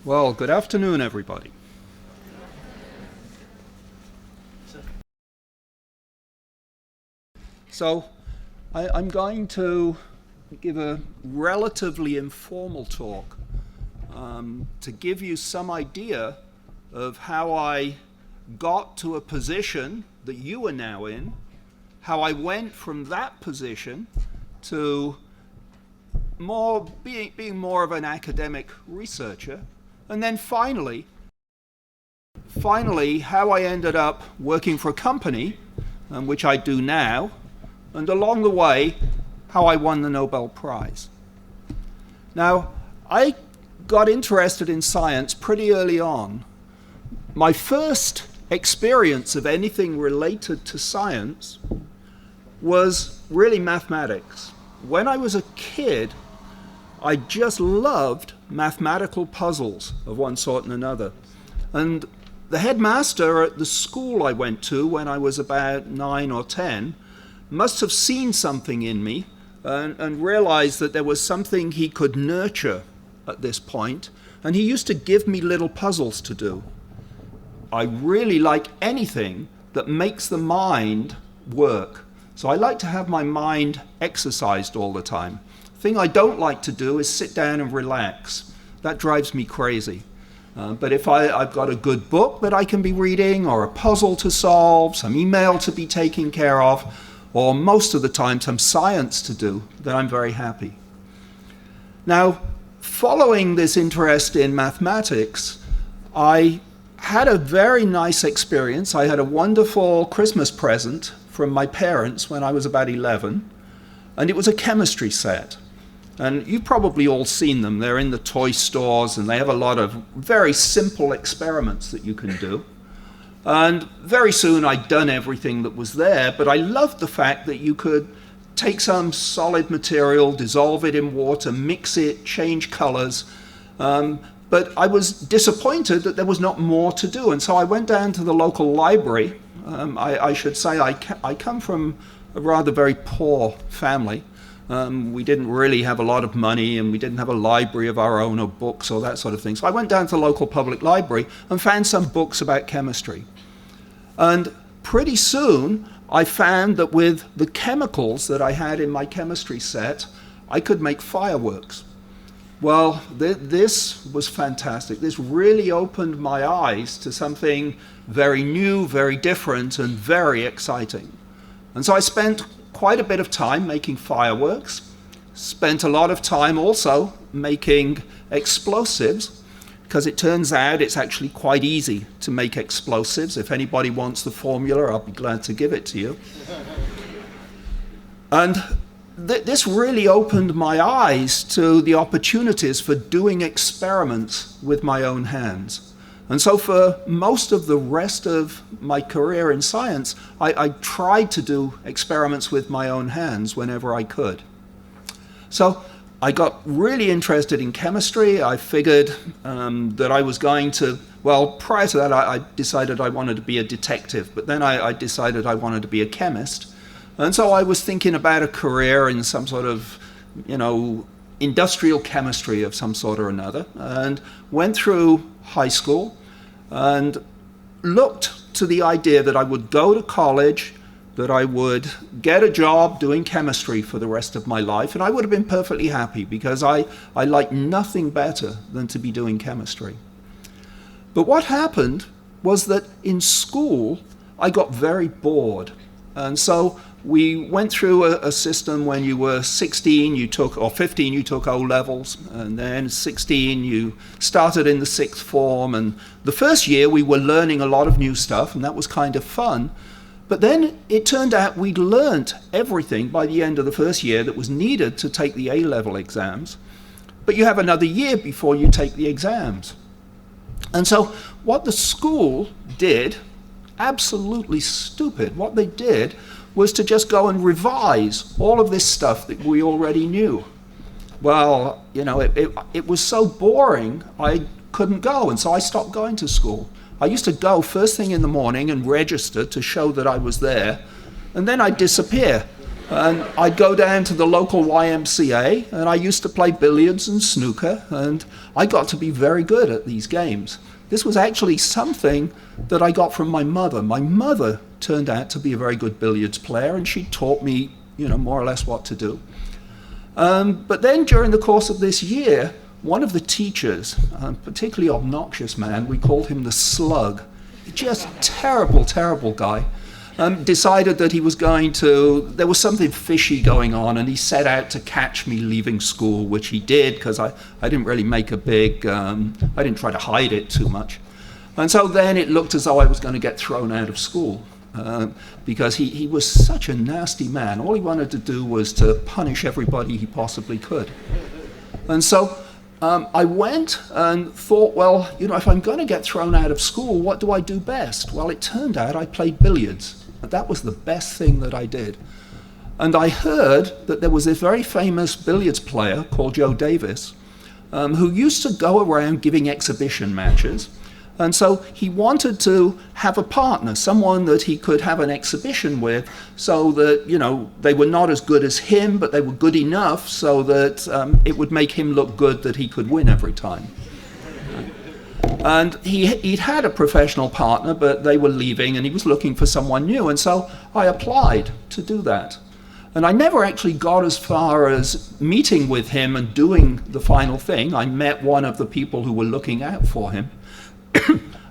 Well, good afternoon, everybody. So, I'm going to give a relatively informal talk to give you some idea of how I got to a position that you are now in, how I went from that position to being more of an academic researcher, and then finally, how I ended up working for a company, which I do now, and along the way, how I won the Nobel Prize. Now, I got interested in science pretty early on. My first experience of anything related to science was really mathematics. When I was a kid, I just loved mathematical puzzles of one sort and another. And the headmaster at the school I went to when I was about 9 or 10 must have seen something in me and realized that there was something he could nurture at this point, and he used to give me little puzzles to do. I really like anything that makes the mind work. So I like to have my mind exercised all the time. The thing I don't like to do is sit down and relax. That drives me crazy. But if I've got a good book that I can be reading, or a puzzle to solve, some email to be taken care of, or most of the time some science to do, then I'm very happy. Now, following this interest in mathematics, I had a very nice experience. I had a wonderful Christmas present from my parents when I was about 11, and it was a chemistry set. And you've probably all seen them. They're in the toy stores, and they have a lot of very simple experiments that you can do. And very soon I'd done everything that was there, but I loved the fact that you could take some solid material, dissolve it in water, mix it, change colors. But I was disappointed that there was not more to do. And so I went down to the local library. I should say I come from a rather very poor family. We didn't really have a lot of money, and we didn't have a library of our own or books or that sort of thing. So I went down to the local public library and found some books about chemistry. And pretty soon I found that with the chemicals that I had in my chemistry set, I could make fireworks. Well, this was fantastic. This really opened my eyes to something very new, very different, and very exciting. And so I spent quite a bit of time making fireworks, spent a lot of time also making explosives, because it turns out it's actually quite easy to make explosives. If anybody wants the formula, I'll be glad to give it to you. And this really opened my eyes to the opportunities for doing experiments with my own hands. And so for most of the rest of my career in science, I tried to do experiments with my own hands whenever I could. So I got really interested in chemistry. I figured that I was going to, well, prior to that, I decided I wanted to be a detective, but then I decided I wanted to be a chemist. And so I was thinking about a career in some sort of, industrial chemistry of some sort or another, and went through high school and looked to the idea that I would go to college, that I would get a job doing chemistry for the rest of my life, and I would have been perfectly happy because I liked nothing better than to be doing chemistry. But what happened was that in school, I got very bored. And so we went through a system when you were 16, or 15, you took O-levels, and then 16, you started in the sixth form. And the first year, we were learning a lot of new stuff, and that was kind of fun. But then it turned out we'd learnt everything by the end of the first year that was needed to take the A-level exams. But you have another year before you take the exams. And so what the school did, absolutely stupid, what they did was to just go and revise all of this stuff that we already knew. Well, it was so boring, I couldn't go, and so I stopped going to school. I used to go first thing in the morning and register to show that I was there, and then I'd disappear. And I'd go down to the local YMCA, and I used to play billiards and snooker, and I got to be very good at these games. This was actually something that I got from my mother. My mother turned out to be a very good billiards player, and she taught me, more or less what to do. But then during the course of this year, one of the teachers, a particularly obnoxious man, we called him the Slug, just terrible, terrible guy, decided that he was there was something fishy going on, and he set out to catch me leaving school, which he did, because I didn't really make I didn't try to hide it too much. And so then it looked as though I was going to get thrown out of school, because he was such a nasty man. All he wanted to do was to punish everybody he possibly could. And so I went and thought, well, if I'm going to get thrown out of school, what do I do best? Well, it turned out I played billiards. That was the best thing that I did. And I heard that there was this very famous billiards player called Joe Davis, who used to go around giving exhibition matches. And so he wanted to have a partner, someone that he could have an exhibition with, so that, they were not as good as him, but they were good enough so that it would make him look good that he could win every time. And he'd had a professional partner, but they were leaving, and he was looking for someone new. And so I applied to do that. And I never actually got as far as meeting with him and doing the final thing. I met one of the people who were looking out for him.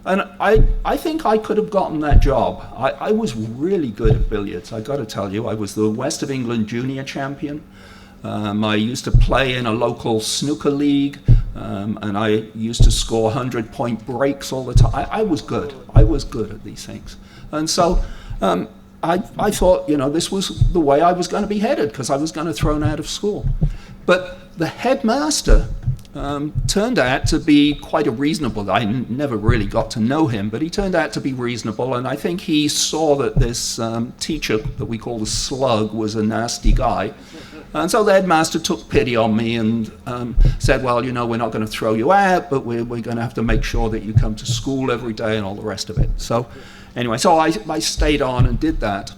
And I think I could have gotten that job. I was really good at billiards, I got to tell you. I was the West of England junior champion. I used to play in a local snooker league, and I used to score 100-point breaks all the time. I was good. I was good at these things. And so I thought, this was the way I was going to be headed, because I was going to thrown out of school. But the headmaster turned out to be quite a reasonable guy. I never really got to know him, but he turned out to be reasonable, and I think he saw that this teacher that we call the Slug was a nasty guy. And so the headmaster took pity on me and said, well, we're not going to throw you out, but we're going to have to make sure that you come to school every day and all the rest of it. So anyway, so I stayed on and did that.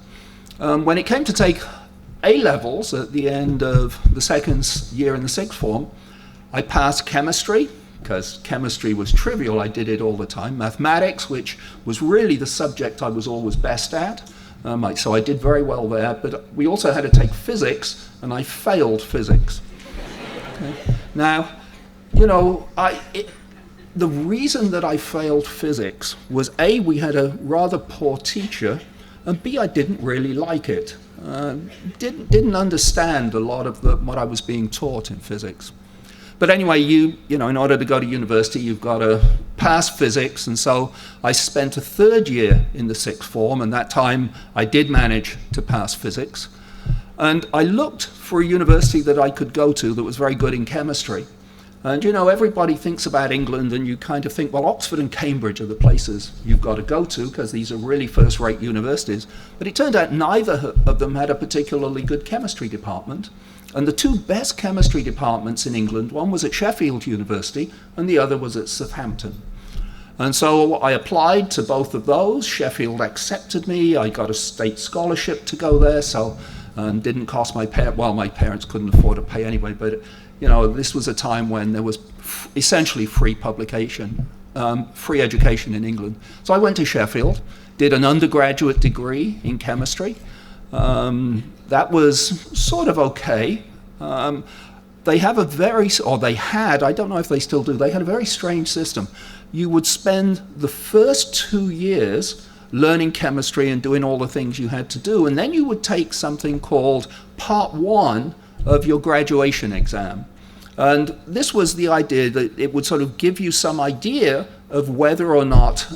When it came to take A-levels at the end of the second year in the sixth form, I passed chemistry, because chemistry was trivial. I did it all the time. Mathematics, which was really the subject I was always best at. So I did very well there, but we also had to take physics, and I failed physics. Okay. Now, the reason that I failed physics was A, we had a rather poor teacher, and B, I didn't really like it. Didn't understand a lot of what I was being taught in physics. But anyway, in order to go to university, you've got to pass physics, and so I spent a third year in the sixth form, and that time I did manage to pass physics. And I looked for a university that I could go to that was very good in chemistry. And everybody thinks about England, and you kind of think, well, Oxford and Cambridge are the places you've got to go to, because these are really first-rate universities. But it turned out neither of them had a particularly good chemistry department. And the two best chemistry departments in England, one was at Sheffield University and the other was at Southampton. And so I applied to both of those. Sheffield accepted me. I got a state scholarship to go there, so didn't cost my parents, well, my parents couldn't afford to pay anyway, but this was a time when there was essentially free publication, free education in England. So I went to Sheffield, did an undergraduate degree in chemistry. That was sort of okay. They have they had, I don't know if they still do, they had a very strange system. You would spend the first 2 years learning chemistry and doing all the things you had to do, and then you would take something called Part 1 of your graduation exam. And this was the idea that it would sort of give you some idea of whether or not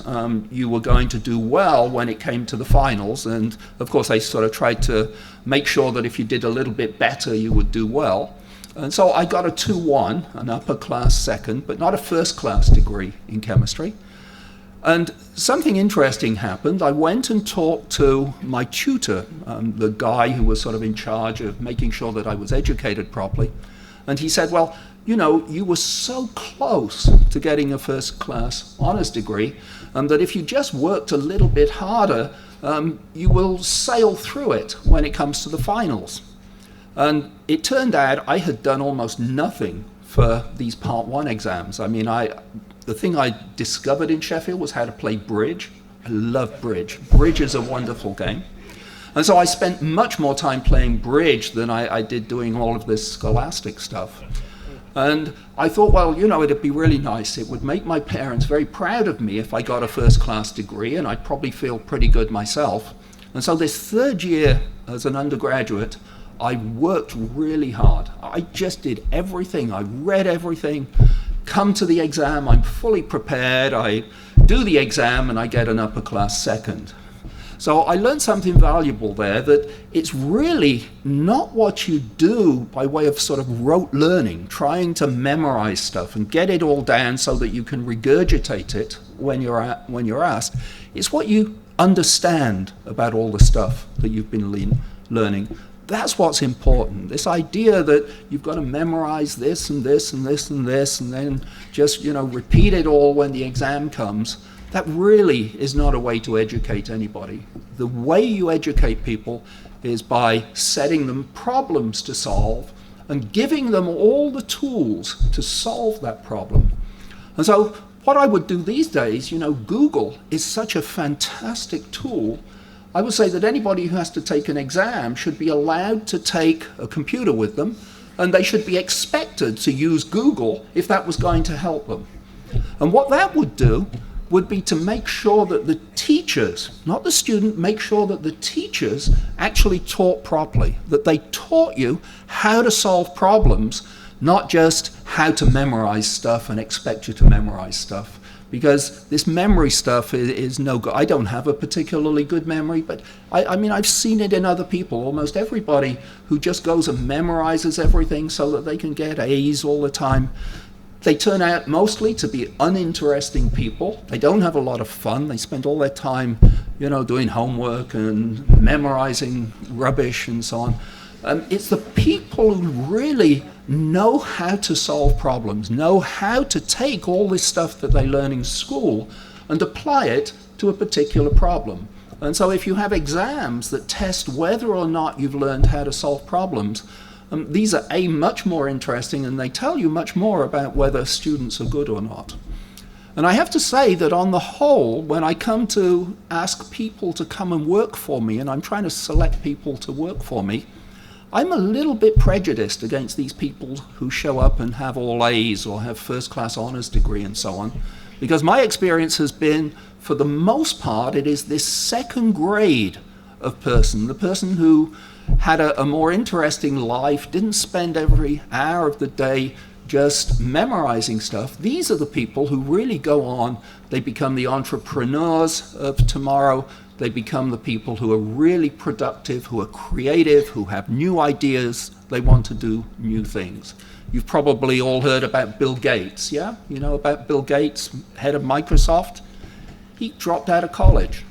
you were going to do well when it came to the finals. And of course, they sort of tried to make sure that if you did a little bit better, you would do well. And so I got a 2-1, an upper class second, but not a first class degree in chemistry. And something interesting happened. I went and talked to my tutor, the guy who was sort of in charge of making sure that I was educated properly. And he said, well, you were so close to getting a first-class honors degree that if you just worked a little bit harder, you will sail through it when it comes to the finals. And it turned out I had done almost nothing for these Part 1 exams. I mean, the thing I discovered in Sheffield was how to play bridge. I love bridge. Bridge is a wonderful game. And so I spent much more time playing bridge than I did doing all of this scholastic stuff. And I thought, well, you know, it'd be really nice. It would make my parents very proud of me if I got a first-class degree, and I'd probably feel pretty good myself. And so this third year as an undergraduate, I worked really hard. I just did everything. I read everything. Come to the exam, I'm fully prepared. I do the exam, and I get an upper-class second. So I learned something valuable there, that it's really not what you do by way of sort of rote learning, trying to memorize stuff and get it all down so that you can regurgitate it when you're asked. It's what you understand about all the stuff that you've been learning. That's what's important. This idea that you've got to memorize this and this and this and this and then just, you know, repeat it all when the exam comes. That really is not a way to educate anybody. The way you educate people is by setting them problems to solve and giving them all the tools to solve that problem. And so what I would do these days, you know, Google is such a fantastic tool. I would say that anybody who has to take an exam should be allowed to take a computer with them, and they should be expected to use Google if that was going to help them. And what that would do would be to make sure that the teachers, not the student, make sure that the teachers actually taught properly, that they taught you how to solve problems, not just how to memorize stuff and expect you to memorize stuff. Because this memory stuff is no good. I don't have a particularly good memory, but I mean, I've seen it in other people. Almost everybody who just goes and memorizes everything so that they can get A's all the time, they turn out mostly to be uninteresting people. They don't have a lot of fun. They spend all their time, you know, doing homework and memorizing rubbish and so on. It's the people who really know how to solve problems, know how to take all this stuff that they learn in school and apply it to a particular problem. And so if you have exams that test whether or not you've learned how to solve problems, these are much more interesting, and they tell you much more about whether students are good or not. And I have to say that on the whole, when I come to ask people to come and work for me, and I'm trying to select people to work for me, I'm a little bit prejudiced against these people who show up and have all A's or have first-class honors degree and so on, because my experience has been, for the most part, it is this second grade of person, the person who had a more interesting life, didn't spend every hour of the day just memorizing stuff. These are the people who really go on. They become the entrepreneurs of tomorrow. They become the people who are really productive, who are creative, who have new ideas. They want to do new things. You've probably all heard about Bill Gates, yeah? You know about Bill Gates, head of Microsoft? He dropped out of college.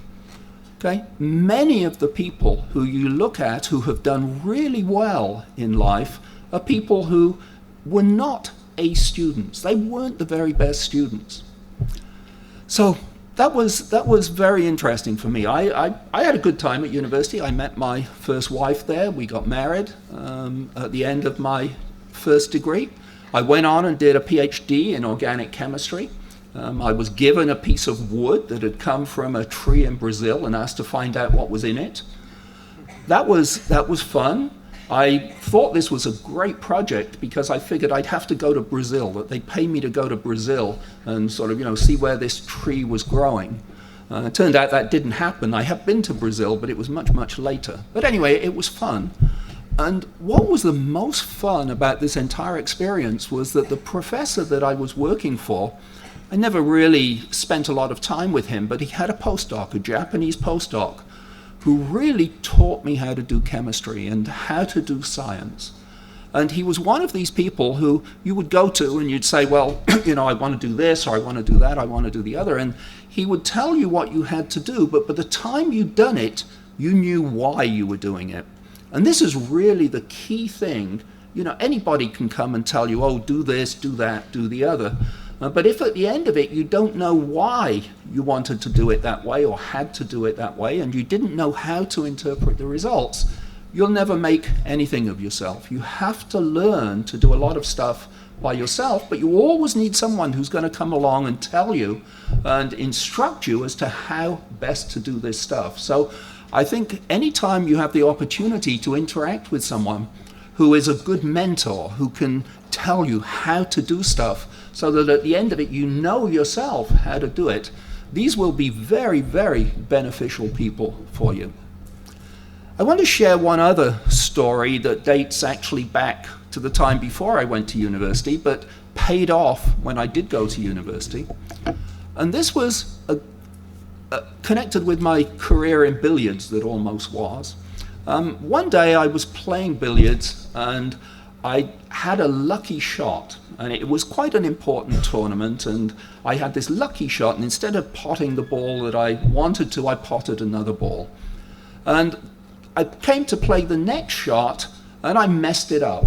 Okay? Many of the people who you look at who have done really well in life are people who were not A students. They weren't the very best students. So that was very interesting for me. I had a good time at university. I met my first wife there. We got married at the end of my first degree. I went on and did a PhD in organic chemistry. I was given a piece of wood that had come from a tree in Brazil and asked to find out what was in it. That was fun. I thought this was a great project because I figured I'd have to go to Brazil, that they'd pay me to go to Brazil and sort of, you know, see where this tree was growing. It turned out that didn't happen. I have been to Brazil, but it was much, much later. But anyway, it was fun. And what was the most fun about this entire experience was that the professor that I was working for, I never really spent a lot of time with him, but he had a postdoc, a Japanese postdoc, who really taught me how to do chemistry and how to do science. And he was one of these people who you would go to and you'd say, well, you know, I want to do this, or I want to do that, I want to do the other. And he would tell you what you had to do, but by the time you'd done it, you knew why you were doing it. And this is really the key thing. You know, anybody can come and tell you, oh, do this, do that, do the other. But if at the end of it you don't know why you wanted to do it that way or had to do it that way, and you didn't know how to interpret the results, you'll never make anything of yourself. You have to learn to do a lot of stuff by yourself, but you always need someone who's going to come along and tell you and instruct you as to how best to do this stuff. So I think anytime you have the opportunity to interact with someone who is a good mentor, who can tell you how to do stuff so that at the end of it you know yourself how to do it, these will be very, very beneficial people for you. I want to share one other story that dates actually back to the time before I went to university, but paid off when I did go to university. And this was connected with my career in billiards that almost was. One day I was playing billiards and I had a lucky shot, and it was quite an important tournament, and I had this lucky shot, and instead of potting the ball that I wanted to, I potted another ball. And I came to play the next shot and I messed it up.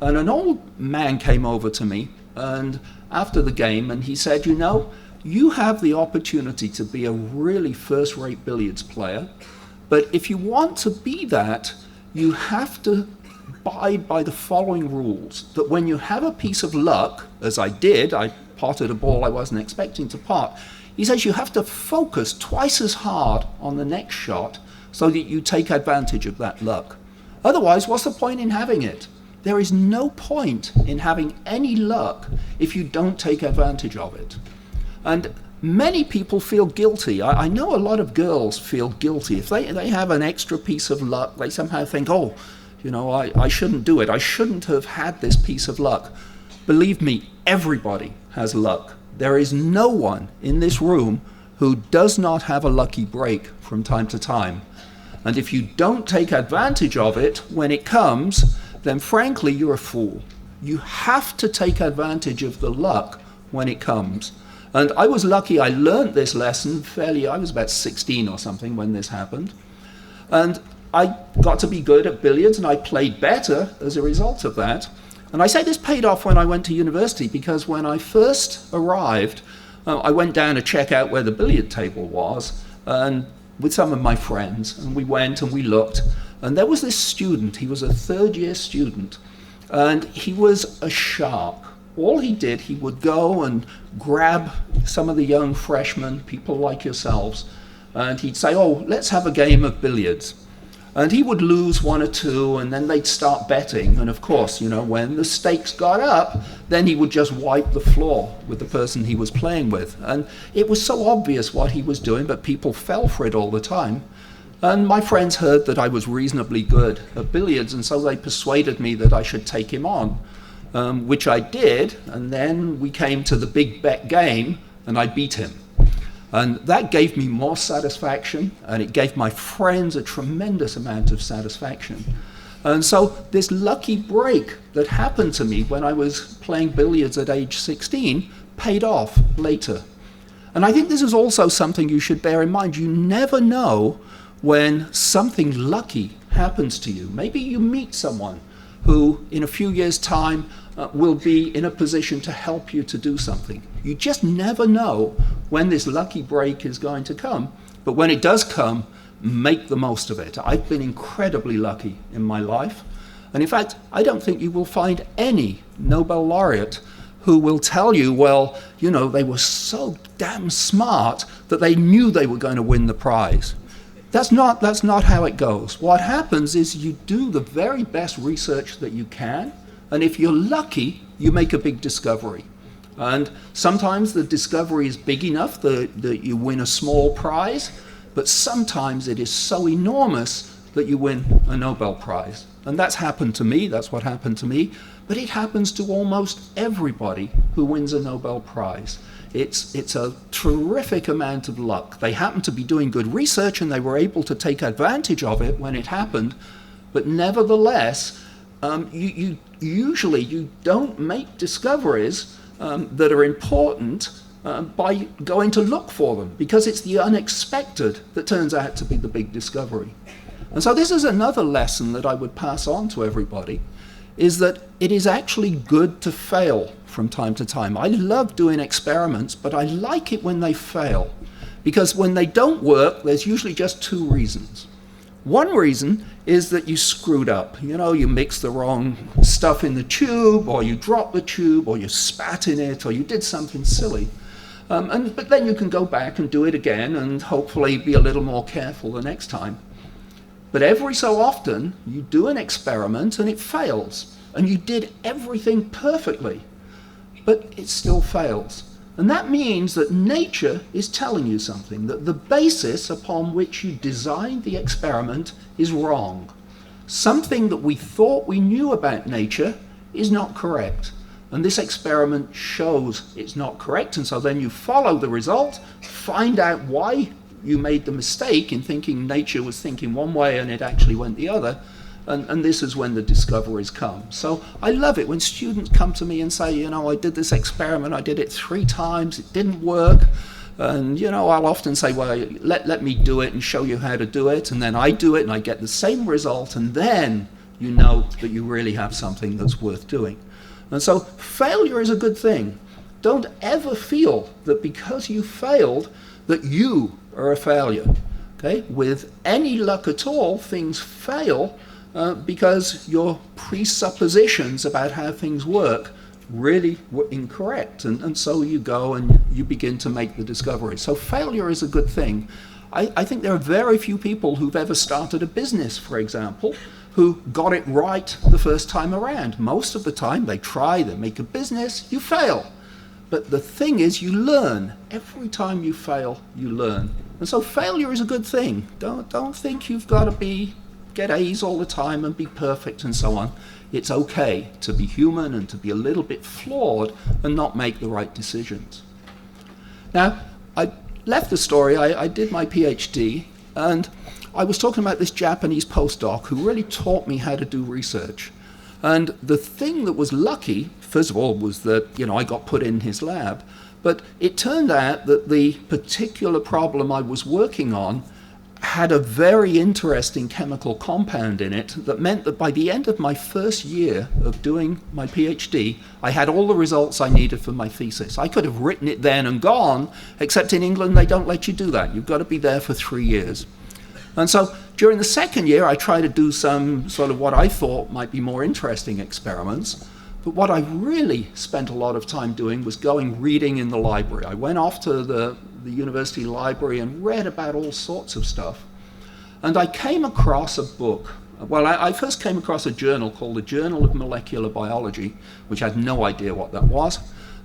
And an old man came over to me and after the game, and he said, you know, you have the opportunity to be a really first-rate billiards player, but if you want to be that, you have to abide by the following rules, that when you have a piece of luck, as I did, I potted a ball I wasn't expecting to pot, he says you have to focus twice as hard on the next shot so that you take advantage of that luck. Otherwise, what's the point in having it? There is no point in having any luck if you don't take advantage of it. And many people feel guilty. I know a lot of girls feel guilty. If they have an extra piece of luck, they somehow think, oh, you know, I shouldn't do it. I shouldn't have had this piece of luck. Believe me, everybody has luck. There is no one in this room who does not have a lucky break from time to time. And if you don't take advantage of it when it comes, then frankly, you're a fool. You have to take advantage of the luck when it comes. And I was lucky I learned this lesson I was about 16 or something when this happened. And I got to be good at billiards and I played better as a result of that. And I say this paid off when I went to university, because when I first arrived, I went down to check out where the billiard table was, and with some of my friends, and we went and we looked, and there was this student. He was a third-year student, and he was a shark. All he did, he would go and grab some of the young freshmen, people like yourselves, and he'd say, oh, let's have a game of billiards. And he would lose one or two, and then they'd start betting. And of course, you know, when the stakes got up, then he would just wipe the floor with the person he was playing with. And it was so obvious what he was doing, but people fell for it all the time. And my friends heard that I was reasonably good at billiards, and so they persuaded me that I should take him on, which I did. And then we came to the big bet game, and I beat him. And that gave me more satisfaction, and it gave my friends a tremendous amount of satisfaction. And so this lucky break that happened to me when I was playing billiards at age 16 paid off later. And I think this is also something you should bear in mind. You never know when something lucky happens to you. Maybe you meet someone who in a few years' time will be in a position to help you to do something. You just never know when this lucky break is going to come. But when it does come, make the most of it. I've been incredibly lucky in my life. And in fact, I don't think you will find any Nobel laureate who will tell you, well, you know, they were so damn smart that they knew they were going to win the prize. That's not how it goes. What happens is you do the very best research that you can, and if you're lucky, you make a big discovery. And sometimes the discovery is big enough that you win a small prize, but sometimes it is so enormous that you win a Nobel Prize. And that's happened to me, that's what happened to me, but it happens to almost everybody who wins a Nobel Prize. It's a terrific amount of luck. They happen to be doing good research and they were able to take advantage of it when it happened, but nevertheless, you usually don't make discoveries that are important by going to look for them, because it's the unexpected that turns out to be the big discovery. And so this is another lesson that I would pass on to everybody, is that it is actually good to fail from time to time. I love doing experiments, but I like it when they fail. Because when they don't work, there's usually just two reasons. One reason is that you screwed up. You know, you mixed the wrong stuff in the tube, or you dropped the tube, or you spat in it, or you did something silly. But then you can go back and do it again and hopefully be a little more careful the next time. But every so often, you do an experiment and it fails. And you did everything perfectly, but it still fails. And that means that nature is telling you something, that the basis upon which you designed the experiment is wrong. Something that we thought we knew about nature is not correct. And this experiment shows it's not correct, and so then you follow the result, find out why you made the mistake in thinking nature was thinking one way and it actually went the other, and this is when the discoveries come. So I love it when students come to me and say, you know, I did this experiment, I did it 3 times, it didn't work, and you know, I'll often say, well, let me do it and show you how to do it, and then I do it and I get the same result, and then you know that you really have something that's worth doing. And so failure is a good thing. Don't ever feel that because you failed that you are a failure. Okay? With any luck at all, things fail because your presuppositions about how things work really were incorrect. And so you go and you begin to make the discovery. So failure is a good thing. I think there are very few people who've ever started a business, for example, who got it right the first time around. Most of the time they try, they make a business, you fail. But the thing is, you learn. Every time you fail, you learn. And so failure is a good thing. Don't think you've got to get A's all the time and be perfect and so on. It's okay to be human and to be a little bit flawed and not make the right decisions. Now, I left the story. I did my PhD, and I was talking about this Japanese postdoc who really taught me how to do research. And the thing that was lucky, first of all, was that, you know, I got put in his lab, but it turned out that the particular problem I was working on had a very interesting chemical compound in it that meant that by the end of my first year of doing my PhD, I had all the results I needed for my thesis. I could have written it then and gone, except in England they don't let you do that. You've got to be there for 3 years. And so during the second year, I tried to do some sort of what I thought might be more interesting experiments. But what I really spent a lot of time doing was reading in the library. I went off to the university library and read about all sorts of stuff. And I came across a book. Well, I first came across a journal called the Journal of Molecular Biology, which I had no idea what that was.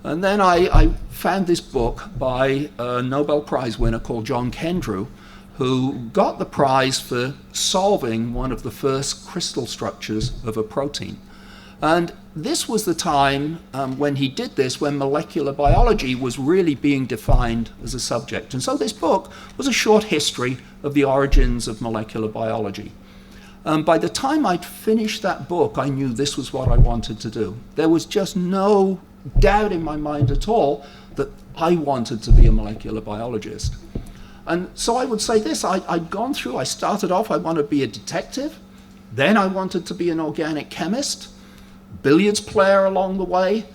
And then I found this book by a Nobel Prize winner called John Kendrew, who got the prize for solving one of the first crystal structures of a protein. And this was the time when he did this, when molecular biology was really being defined as a subject. And so this book was a short history of the origins of molecular biology. By the time I'd finished that book, I knew this was what I wanted to do. There was just no doubt in my mind at all that I wanted to be a molecular biologist. And so I would say this, I'd gone through, I started off, I wanted to be a detective, then I wanted to be an organic chemist, billiards player along the way,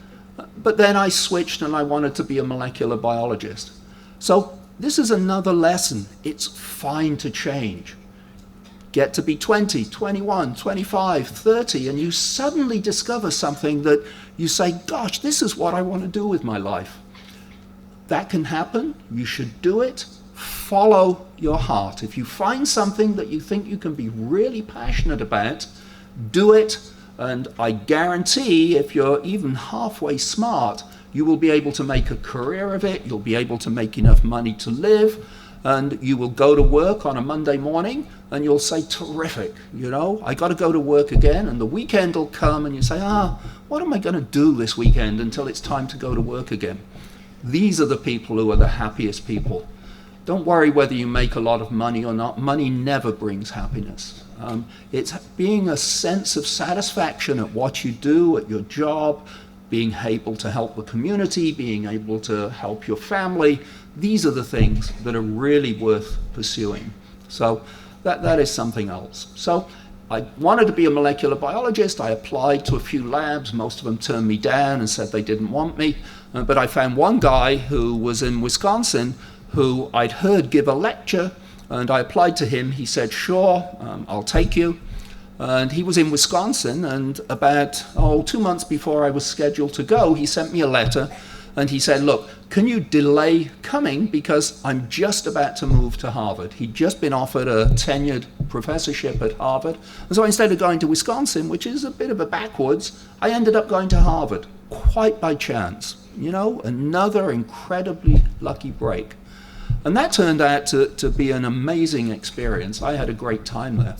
but then I switched and I wanted to be a molecular biologist. So this is another lesson. It's fine to change. Get to be 20, 21, 25, 30, and you suddenly discover something that you say, gosh, this is what I want to do with my life. That can happen. You should do it. Follow your heart. If you find something that you think you can be really passionate about, do it. And I guarantee if you're even halfway smart, you will be able to make a career of it. You'll be able to make enough money to live. And you will go to work on a Monday morning and you'll say, terrific, you know, I got to go to work again. And the weekend will come and you say, what am I going to do this weekend until it's time to go to work again? These are the people who are the happiest people. Don't worry whether you make a lot of money or not. Money never brings happiness. It's being a sense of satisfaction at what you do, at your job, being able to help the community, being able to help your family. These are the things that are really worth pursuing. So that is something else. So I wanted to be a molecular biologist. I applied to a few labs. Most of them turned me down and said they didn't want me. But I found one guy who was in Wisconsin who I'd heard give a lecture, and I applied to him. He said, sure, I'll take you. And he was in Wisconsin, and about 2 months before I was scheduled to go, he sent me a letter, and he said, look, can you delay coming because I'm just about to move to Harvard. He'd just been offered a tenured professorship at Harvard. And so instead of going to Wisconsin, which is a bit of a backwoods, I ended up going to Harvard, quite by chance. You know, another incredibly lucky break. And that turned out to be an amazing experience. I had a great time there.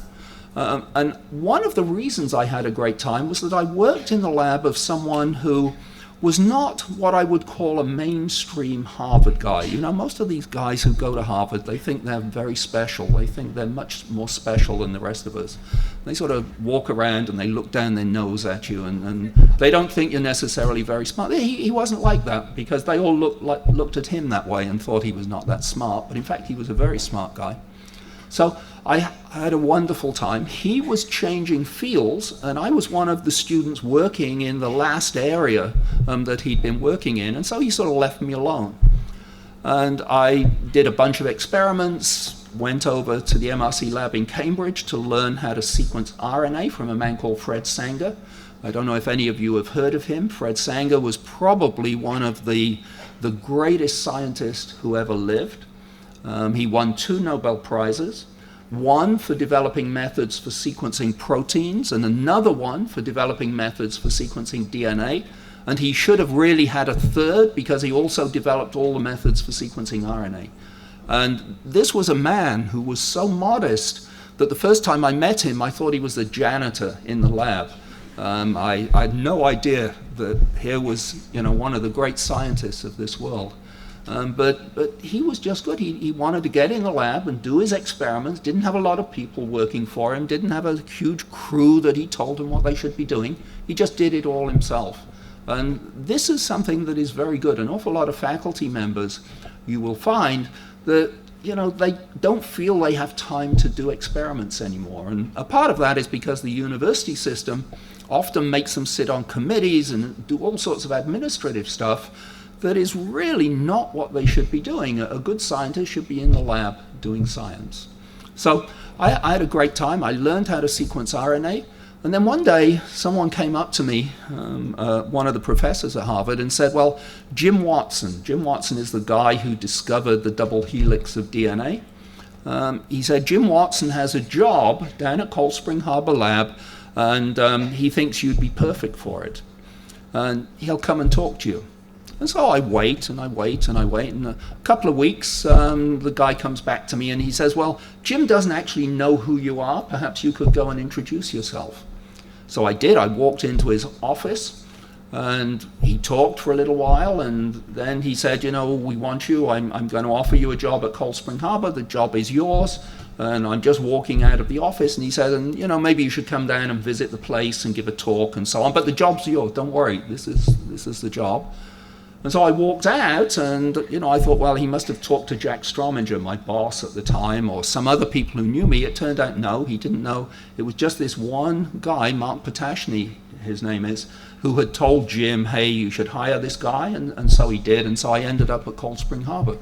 And one of the reasons I had a great time was that I worked in the lab of someone who was not what I would call a mainstream Harvard guy. You know, most of these guys who go to Harvard, they think they're very special. They think they're much more special than the rest of us. They sort of walk around and they look down their nose at you, and they don't think you're necessarily very smart. He wasn't like that, because they all looked at him that way and thought he was not that smart, but in fact he was a very smart guy. So I had a wonderful time. He was changing fields, and I was one of the students working in the last area that he'd been working in, and so he sort of left me alone. And I did a bunch of experiments, went over to the MRC lab in Cambridge to learn how to sequence RNA from a man called Fred Sanger. I don't know if any of you have heard of him. Fred Sanger was probably one of the greatest scientists who ever lived. He won 2 Nobel Prizes, one for developing methods for sequencing proteins and another one for developing methods for sequencing DNA. And he should have really had a third, because he also developed all the methods for sequencing RNA. And this was a man who was so modest that the first time I met him, I thought he was the janitor in the lab. I had no idea that here was, you know, one of the great scientists of this world. But he was just good. He wanted to get in the lab and do his experiments, didn't have a lot of people working for him, didn't have a huge crew that he told them what they should be doing. He just did it all himself. And this is something that is very good. An awful lot of faculty members, you will find that, you know, they don't feel they have time to do experiments anymore. And a part of that is because the university system often makes them sit on committees and do all sorts of administrative stuff that is really not what they should be doing. A good scientist should be in the lab doing science. So I had a great time. I learned how to sequence RNA. And then one day, someone came up to me, one of the professors at Harvard, and said, well, Jim Watson is the guy who discovered the double helix of DNA. He said, Jim Watson has a job down at Cold Spring Harbor Lab, and he thinks you'd be perfect for it. And he'll come and talk to you. And so I wait, and I wait, and I wait, and a couple of weeks, the guy comes back to me and he says, well, Jim doesn't actually know who you are. Perhaps you could go and introduce yourself. So I did. I walked into his office, and he talked for a little while, and then he said, you know, we want you. I'm going to offer you a job at Cold Spring Harbor. The job is yours. And I'm just walking out of the office, and he said, and you know, maybe you should come down and visit the place and give a talk and so on. But the job's yours. Don't worry. This is the job. And so I walked out, and you know, I thought, well, he must have talked to Jack Strominger, my boss at the time, or some other people who knew me. It turned out, no, he didn't know. It was just this one guy, Mark Potashny, his name is, who had told Jim, hey, you should hire this guy, and so he did, and so I ended up at Cold Spring Harbor.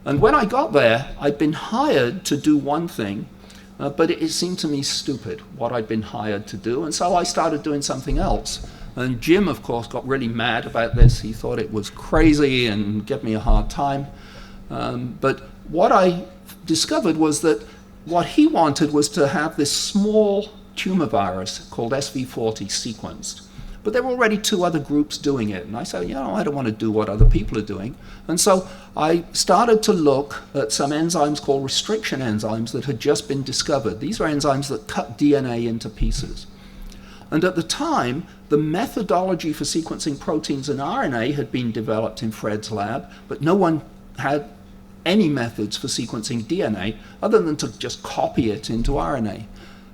And when I got there, I'd been hired to do one thing, but it seemed to me stupid what I'd been hired to do, and so I started doing something else. And Jim, of course, got really mad about this. He thought it was crazy and gave me a hard time. But what I discovered was that what he wanted was to have this small tumor virus called SV40 sequenced. But there were already 2 other groups doing it. And I said, you know, I don't want to do what other people are doing. And so I started to look at some enzymes called restriction enzymes that had just been discovered. These are enzymes that cut DNA into pieces. And at the time, the methodology for sequencing proteins and RNA had been developed in Fred's lab, but no one had any methods for sequencing DNA other than to just copy it into RNA.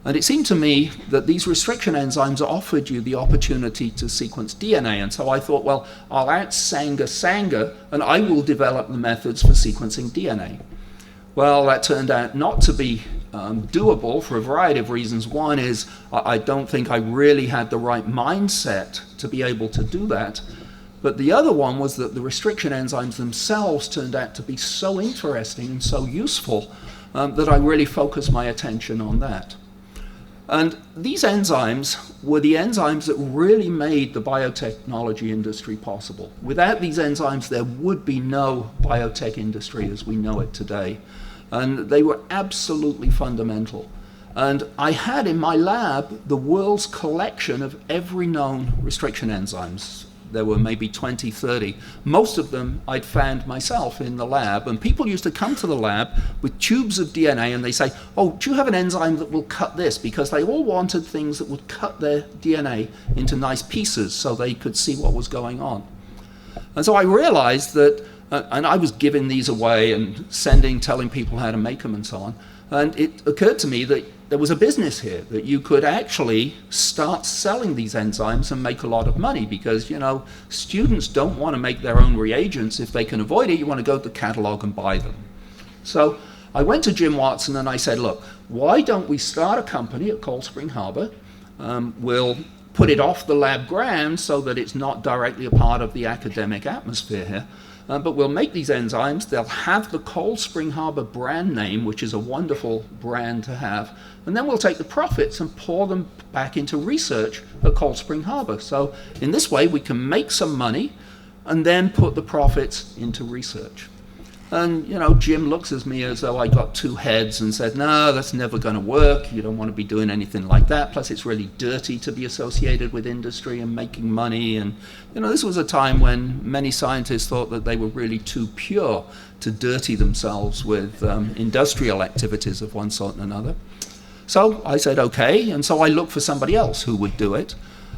And it seemed to me that these restriction enzymes offered you the opportunity to sequence DNA. And so I thought, well, I'll out-Sanger, and I will develop the methods for sequencing DNA. Well, that turned out not to be doable for a variety of reasons. One is I don't think I really had the right mindset to be able to do that. But the other one was that the restriction enzymes themselves turned out to be so interesting and so useful that I really focused my attention on that. And these enzymes were the enzymes that really made the biotechnology industry possible. Without these enzymes, there would be no biotech industry as we know it today. And they were absolutely fundamental. And I had in my lab the world's collection of every known restriction enzymes. There were maybe 20, 30. Most of them I'd found myself in the lab. And people used to come to the lab with tubes of DNA and they say, oh, do you have an enzyme that will cut this? Because they all wanted things that would cut their DNA into nice pieces so they could see what was going on. And so I realized that, and I was giving these away and telling people how to make them and so on. And it occurred to me that there was a business here, that you could actually start selling these enzymes and make a lot of money because, you know, students don't want to make their own reagents. If they can avoid it, you want to go to the catalog and buy them. So I went to Jim Watson and I said, look, why don't we start a company at Cold Spring Harbor? We'll put it off the lab grounds so that it's not directly a part of the academic atmosphere here. But we'll make these enzymes. They'll have the Cold Spring Harbor brand name, which is a wonderful brand to have. And then we'll take the profits and pour them back into research at Cold Spring Harbor. So in this way, we can make some money and then put the profits into research. And, you know, Jim looks at me as though I got two heads and said, no, that's never going to work. You don't want to be doing anything like that. Plus, it's really dirty to be associated with industry and making money. And, you know, this was a time when many scientists thought that they were really too pure to dirty themselves with industrial activities of one sort and another. So I said, okay. And so I looked for somebody else who would do it.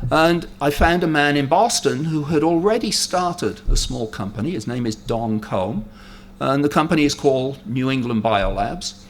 And I found a man in Boston who had already started a small company. His name is Don Combe. And the company is called New England Biolabs.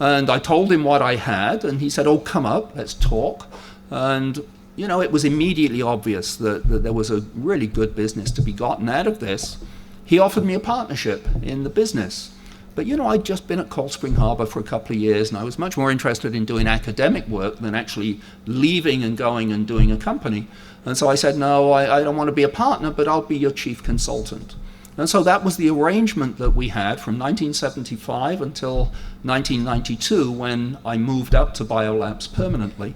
And I told him what I had, and he said, oh, come up, let's talk. And, you know, it was immediately obvious that there was a really good business to be gotten out of this. He offered me a partnership in the business. But, you know, I'd just been at Cold Spring Harbor for a couple of years, and I was much more interested in doing academic work than actually leaving and going and doing a company. And so I said, no, I don't want to be a partner, but I'll be your chief consultant. And so that was the arrangement that we had from 1975 until 1992 when I moved up to Biolabs permanently.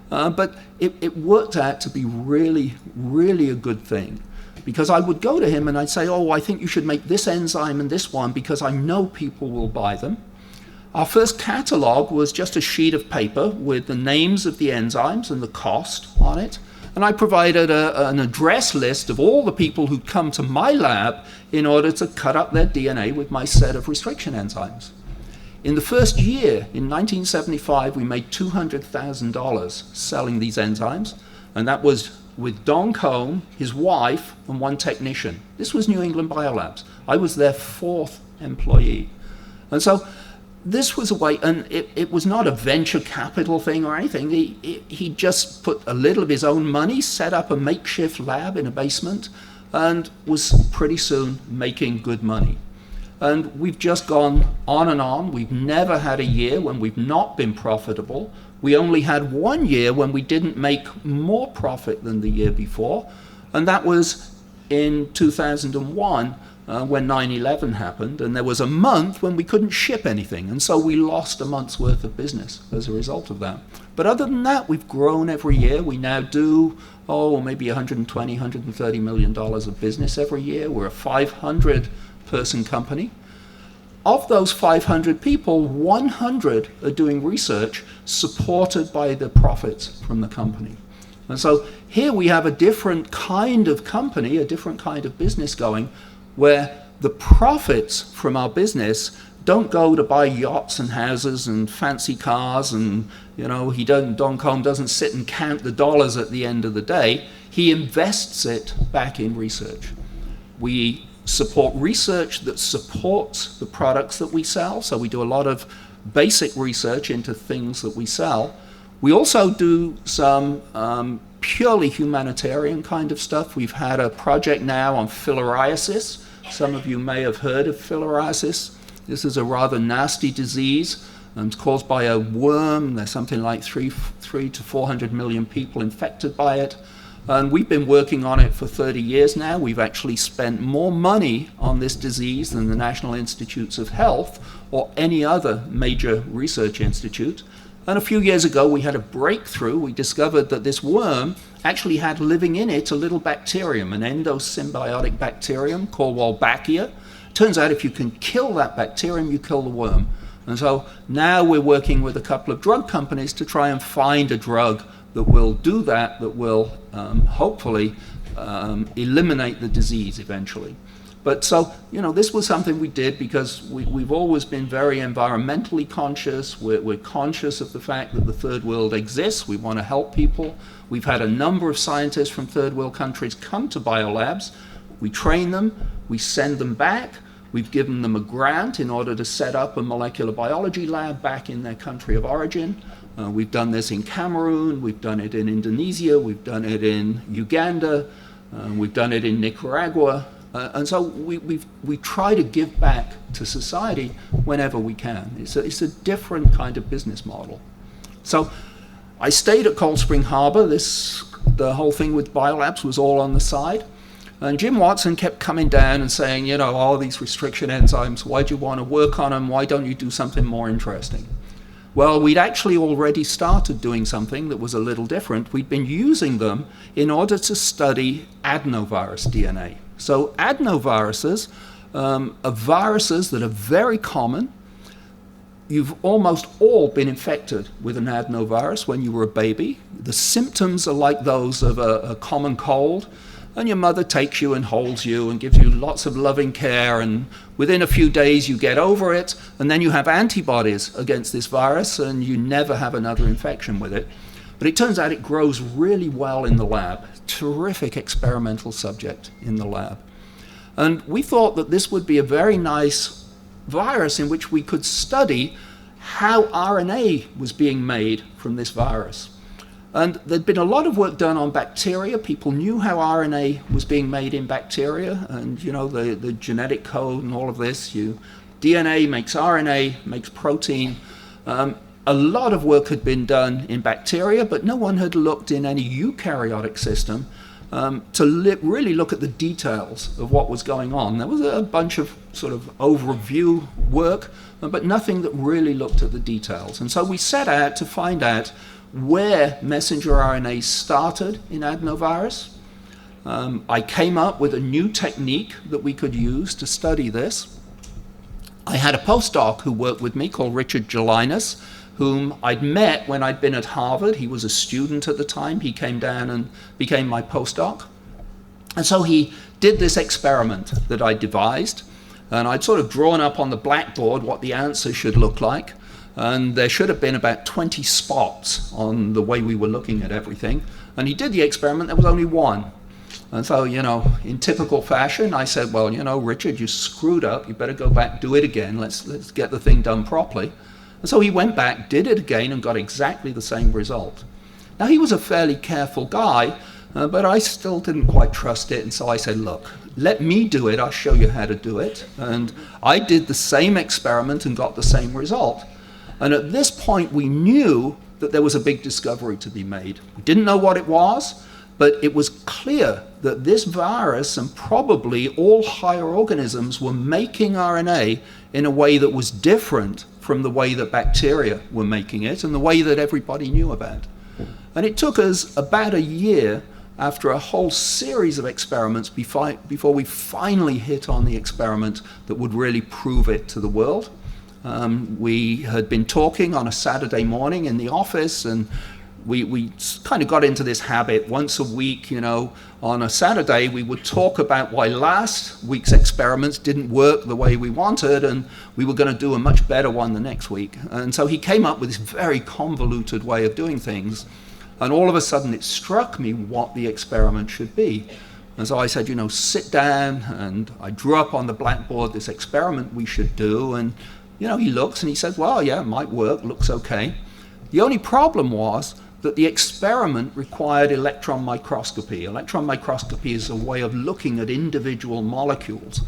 But it worked out to be really, really a good thing. Because I would go to him and I'd say, oh, I think you should make this enzyme and this one because I know people will buy them. Our first catalog was just a sheet of paper with the names of the enzymes and the cost on it. And I provided an address list of all the people who'd come to my lab in order to cut up their DNA with my set of restriction enzymes. In the first year, in 1975, we made $200,000 selling these enzymes. And that was with Don Combe, his wife, and one technician. This was New England Biolabs. I was their fourth employee. And so this was a way, and it was not a venture capital thing or anything. He just put a little of his own money, set up a makeshift lab in a basement, and was pretty soon making good money. And we've just gone on and on. We've never had a year when we've not been profitable. We only had 1 year when we didn't make more profit than the year before, and that was in 2001. When 9/11 happened, and there was a month when we couldn't ship anything, and so we lost a month's worth of business as a result of that. But other than that, we've grown every year. We now do, maybe $120, $130 million of business every year. We're a 500-person company. Of those 500 people, 100 are doing research supported by the profits from the company. And so here we have a different kind of company, a different kind of business going, where the profits from our business don't go to buy yachts and houses and fancy cars, and Don Combe doesn't sit and count the dollars at the end of the day. He invests it back in research. We support research that supports the products that we sell, so we do a lot of basic research into things that we sell. We also do some purely humanitarian kind of stuff. We've had a project now on filariasis. Some of you may have heard of filariasis. This is a rather nasty disease It's caused by a worm. There's something like 3 to 400 million people infected by it. And we've been working on it for 30 years now. We've actually spent more money on this disease than the National Institutes of Health or any other major research institute. And a few years ago, we had a breakthrough. We discovered that this worm actually had living in it a little bacterium, an endosymbiotic bacterium called Wolbachia. Turns out if you can kill that bacterium, you kill the worm. And so now we're working with a couple of drug companies to try and find a drug that will do that, that will hopefully eliminate the disease eventually. But so, this was something we did because we've always been very environmentally conscious. We're conscious of the fact that the third world exists. We want to help people. We've had a number of scientists from third world countries come to biolabs. We train them, we send them back. We've given them a grant in order to set up a molecular biology lab back in their country of origin. We've done this in Cameroon, we've done it in Indonesia, we've done it in Uganda, we've done it in Nicaragua. And so we try to give back to society whenever we can. It's a different kind of business model. So I stayed at Cold Spring Harbor. The whole thing with biolabs was all on the side. And Jim Watson kept coming down and saying, all these restriction enzymes, why do you want to work on them? Why don't you do something more interesting? Well, we'd actually already started doing something that was a little different. We'd been using them in order to study adenovirus DNA. So adenoviruses are viruses that are very common. You've almost all been infected with an adenovirus when you were a baby. The symptoms are like those of a common cold. And your mother takes you and holds you and gives you lots of loving care, and within a few days you get over it, and then you have antibodies against this virus and you never have another infection with it. But it turns out it grows really well in the lab. Terrific experimental subject in the lab. And we thought that this would be a very nice virus in which we could study how RNA was being made from this virus. And there'd been a lot of work done on bacteria. People knew how RNA was being made in bacteria, and the genetic code and all of this. DNA makes RNA, makes protein. A lot of work had been done in bacteria, but no one had looked in any eukaryotic system to really look at the details of what was going on. There was a bunch of sort of overview work, but nothing that really looked at the details. And so we set out to find out where messenger RNA started in adenovirus. I came up with a new technique that we could use to study this. I had a postdoc who worked with me called Hj.Ruhaizad, whom I'd met when I'd been at Harvard. He was a student at the time. He came down and became my postdoc. And so he did this experiment that I devised, and I'd sort of drawn up on the blackboard what the answer should look like. And there should have been about 20 spots on the way we were looking at everything. And he did the experiment, there was only one. And so, in typical fashion, I said, well, Richard, you screwed up, you better go back, do it again, let's get the thing done properly. And so he went back, did it again, and got exactly the same result. Now, he was a fairly careful guy, but I still didn't quite trust it. And so I said, look, let me do it, I'll show you how to do it. And I did the same experiment and got the same result. And at this point, we knew that there was a big discovery to be made. We didn't know what it was, but it was clear that this virus and probably all higher organisms were making RNA in a way that was different from the way that bacteria were making it and the way that everybody knew about. And it took us about a year after a whole series of experiments before we finally hit on the experiment that would really prove it to the world. We had been talking on a Saturday morning in the office, and we kind of got into this habit. Once a week, on a Saturday, we would talk about why last week's experiments didn't work the way we wanted, and we were going to do a much better one the next week. And so he came up with this very convoluted way of doing things, and all of a sudden it struck me what the experiment should be. And so I said, sit down, and I drew up on the blackboard this experiment we should do, and he looks and he says, well, yeah, it might work, looks okay. The only problem was that the experiment required electron microscopy. Electron microscopy is a way of looking at individual molecules.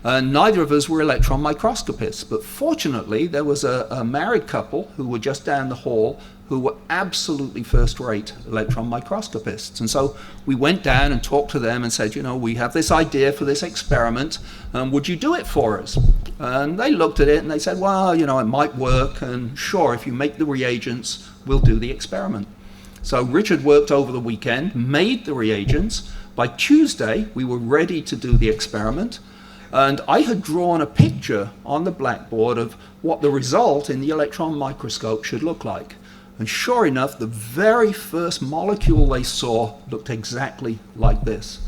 Neither of us were electron microscopists, but fortunately there was a married couple who were just down the hall who were absolutely first-rate electron microscopists. And so we went down and talked to them and said, you know, we have this idea for this experiment, would you do it for us? And they looked at it and they said, well, you know, it might work, and sure, if you make the reagents, we'll do the experiment. So Richard worked over the weekend, made the reagents. By Tuesday, we were ready to do the experiment. And I had drawn a picture on the blackboard of what the result in the electron microscope should look like. And sure enough, the very first molecule they saw looked exactly like this.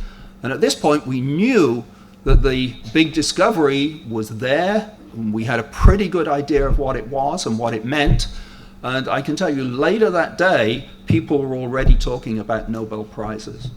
And at this point, we knew that the big discovery was there. And we had a pretty good idea of what it was and what it meant. And I can tell you, later that day, people were already talking about Nobel Prizes.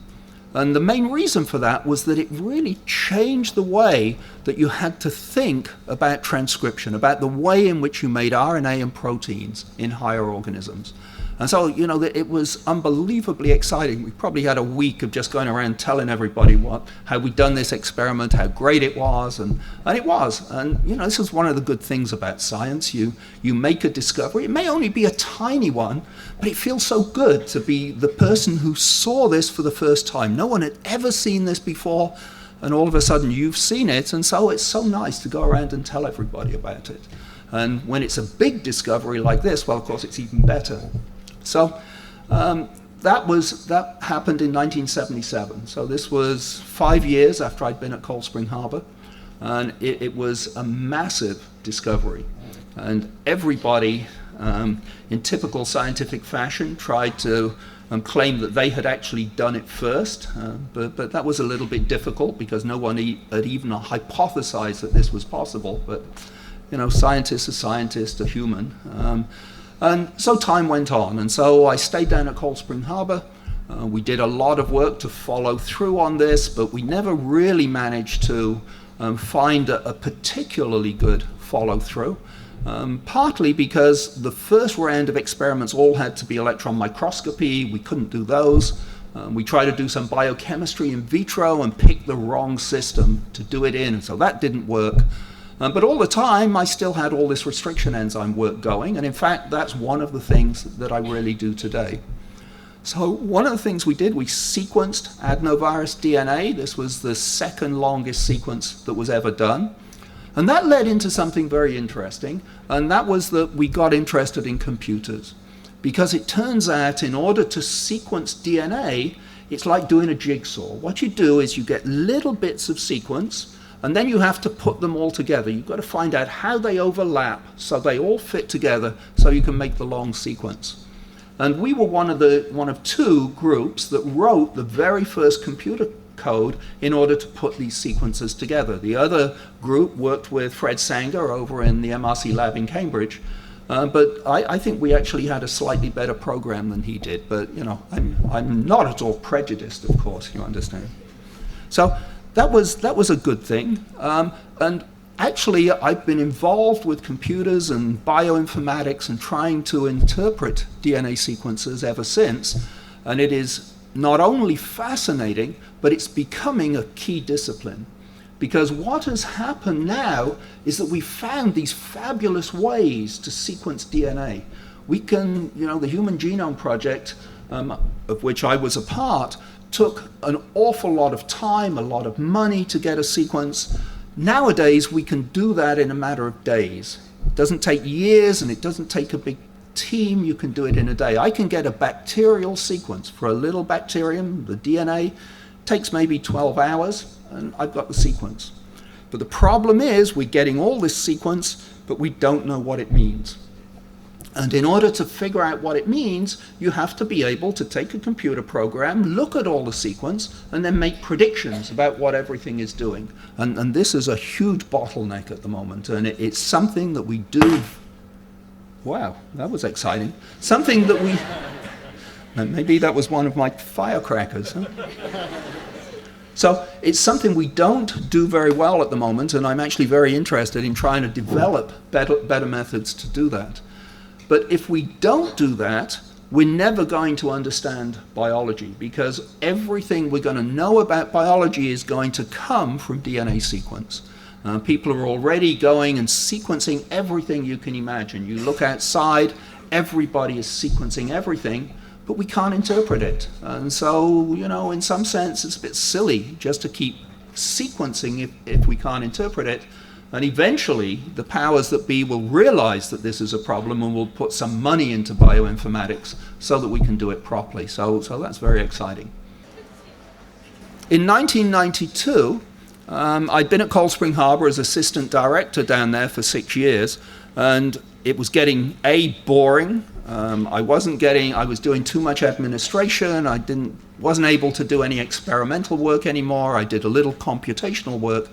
And the main reason for that was that it really changed the way that you had to think about transcription, about the way in which you made RNA and proteins in higher organisms. And so, you know, it was unbelievably exciting. We probably had a week of just going around telling everybody how we'd done this experiment, how great it was, and it was. And, you know, this is one of the good things about science. You make a discovery. It may only be a tiny one, but it feels so good to be the person who saw this for the first time. No one had ever seen this before, and all of a sudden you've seen it, and so it's so nice to go around and tell everybody about it. And when it's a big discovery like this, well, of course, it's even better. So that happened in 1977. So this was 5 years after I'd been at Cold Spring Harbor, and it was a massive discovery. And everybody, in typical scientific fashion, tried to claim that they had actually done it first, but that was a little bit difficult because no one had even hypothesized that this was possible. But you know, scientists are scientists, are human. And so time went on, and so I stayed down at Cold Spring Harbor. We did a lot of work to follow through on this, but we never really managed to find a particularly good follow-through, partly because the first round of experiments all had to be electron microscopy. We couldn't do those. We tried to do some biochemistry in vitro and picked the wrong system to do it in, so that didn't work. But all the time, I still had all this restriction enzyme work going, and in fact, that's one of the things that I really do today. So one of the things we did, we sequenced adenovirus DNA. This was the second longest sequence that was ever done. And that led into something very interesting, and that was that we got interested in computers. Because it turns out in order to sequence DNA, it's like doing a jigsaw. What you do is you get little bits of sequence, and then you have to put them all together. You've got to find out how they overlap so they all fit together so you can make the long sequence. And we were one of two groups that wrote the very first computer code in order to put these sequences together. The other group worked with Fred Sanger over in the MRC lab in Cambridge, but I think we actually had a slightly better program than he did. But you know, I'm not at all prejudiced, of course, you understand. So that was a good thing. And actually, I've been involved with computers and bioinformatics and trying to interpret DNA sequences ever since. And it is not only fascinating, but it's becoming a key discipline. Because what has happened now is that we found these fabulous ways to sequence DNA. We can, you know, the Human Genome Project, of which I was a part, took an awful lot of time, a lot of money to get a sequence. Nowadays, we can do that in a matter of days. It doesn't take years, and it doesn't take a big team. You can do it in a day. I can get a bacterial sequence for a little bacterium, the DNA. It takes maybe 12 hours, and I've got the sequence. But the problem is we're getting all this sequence, but we don't know what it means. And in order to figure out what it means, you have to be able to take a computer program, look at all the sequence, and then make predictions about what everything is doing. And this is a huge bottleneck at the moment, and it's something that we do. Wow, that was exciting. Something that we, maybe that was one of my firecrackers. Huh? So it's something we don't do very well at the moment, and I'm actually very interested in trying to develop better methods to do that. But if we don't do that, we're never going to understand biology, because everything we're going to know about biology is going to come from DNA sequence. People are already going and sequencing everything you can imagine. You look outside, everybody is sequencing everything, but we can't interpret it. And so, you know, in some sense, it's a bit silly just to keep sequencing if we can't interpret it. And eventually, the powers that be will realize that this is a problem and will put some money into bioinformatics so that we can do it properly. So that's very exciting. In 1992, I'd been at Cold Spring Harbor as assistant director down there for 6 years, and it was getting boring. I was doing too much administration. I wasn't able to do any experimental work anymore. I did a little computational work,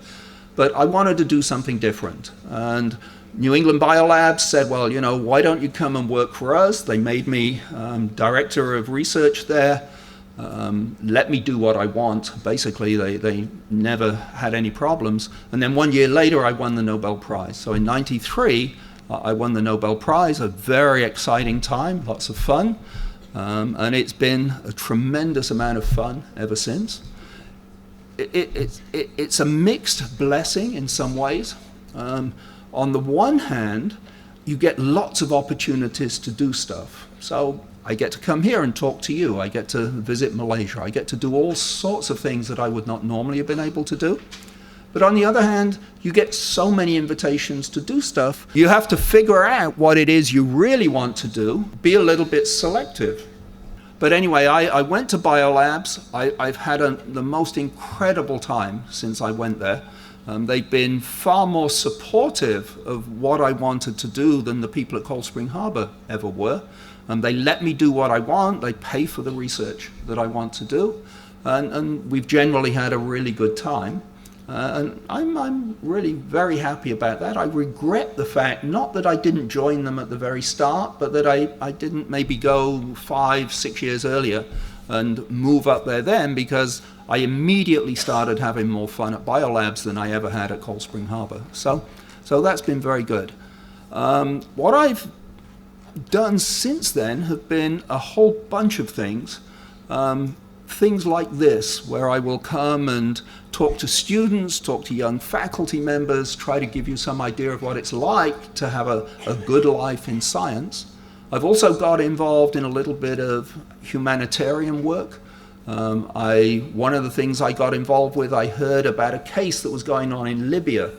but I wanted to do something different. And New England Biolabs said, well, you know, why don't you come and work for us? They made me director of research there. Let me do what I want. Basically, they never had any problems. And then 1 year later, I won the Nobel Prize. So in '93, I won the Nobel Prize, a very exciting time, lots of fun. And it's been a tremendous amount of fun ever since. It's a mixed blessing in some ways. On the one hand, you get lots of opportunities to do stuff. So I get to come here and talk to you. I get to visit Malaysia. I get to do all sorts of things that I would not normally have been able to do. But on the other hand, you get so many invitations to do stuff. You have to figure out what it is you really want to do, be a little bit selective. But anyway, I went to Biolabs. I've had the most incredible time since I went there. They've been far more supportive of what I wanted to do than the people at Cold Spring Harbor ever were. They let me do what I want. They pay for the research that I want to do. And we've generally had a really good time. And I'm really very happy about that. I regret the fact, not that I didn't join them at the very start, but that I didn't maybe go 5, 6 years earlier and move up there then, because I immediately started having more fun at Biolabs than I ever had at Cold Spring Harbor. So that's been very good. What I've done since then have been a whole bunch of things. Things like this, where I will come and talk to students, talk to young faculty members, try to give you some idea of what it's like to have a good life in science. I've also got involved in a little bit of humanitarian work. One of the things I got involved with, I heard about a case that was going on in Libya,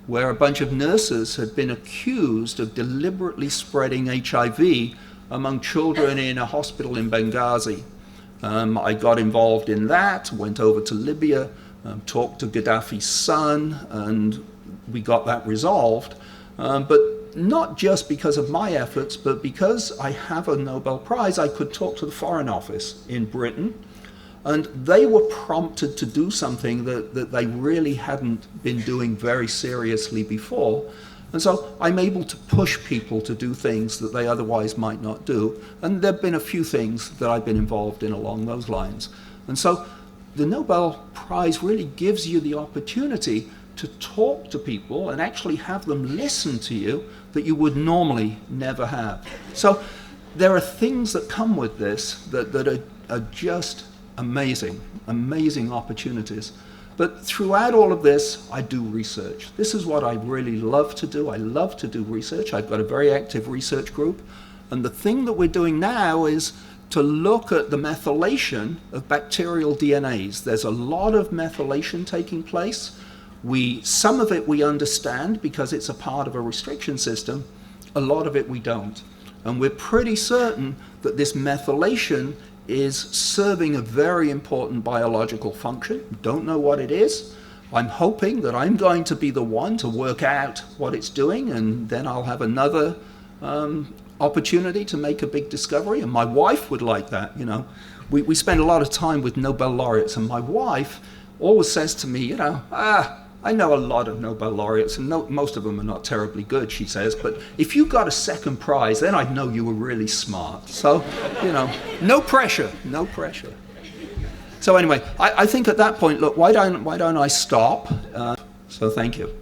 where a bunch of nurses had been accused of deliberately spreading HIV among children in a hospital in Benghazi. I got involved in that, went over to Libya, talked to Gaddafi's son, and we got that resolved. But not just because of my efforts, but because I have a Nobel Prize, I could talk to the Foreign Office in Britain, and they were prompted to do something that they really hadn't been doing very seriously before. And so I'm able to push people to do things that they otherwise might not do. And there have been a few things that I've been involved in along those lines. And so the Nobel Prize really gives you the opportunity to talk to people and actually have them listen to you that you would normally never have. So there are things that come with this that are just amazing, amazing opportunities. But throughout all of this, I do research. This is what I really love to do. I love to do research. I've got a very active research group. And the thing that we're doing now is to look at the methylation of bacterial DNAs. There's a lot of methylation taking place. Some of it we understand because it's a part of a restriction system. A lot of it we don't. And we're pretty certain that this methylation is serving a very important biological function. Don't know what it is. I'm hoping that I'm going to be the one to work out what it's doing, and then I'll have another opportunity to make a big discovery. And my wife would like that, you know. We spend a lot of time with Nobel laureates, and my wife always says to me, you know, I know a lot of Nobel laureates, and most of them are not terribly good, she says, but if you got a second prize, then I'd know you were really smart. So, you know, no pressure, no pressure. So anyway, I think at that point, look, why don't I stop? So thank you.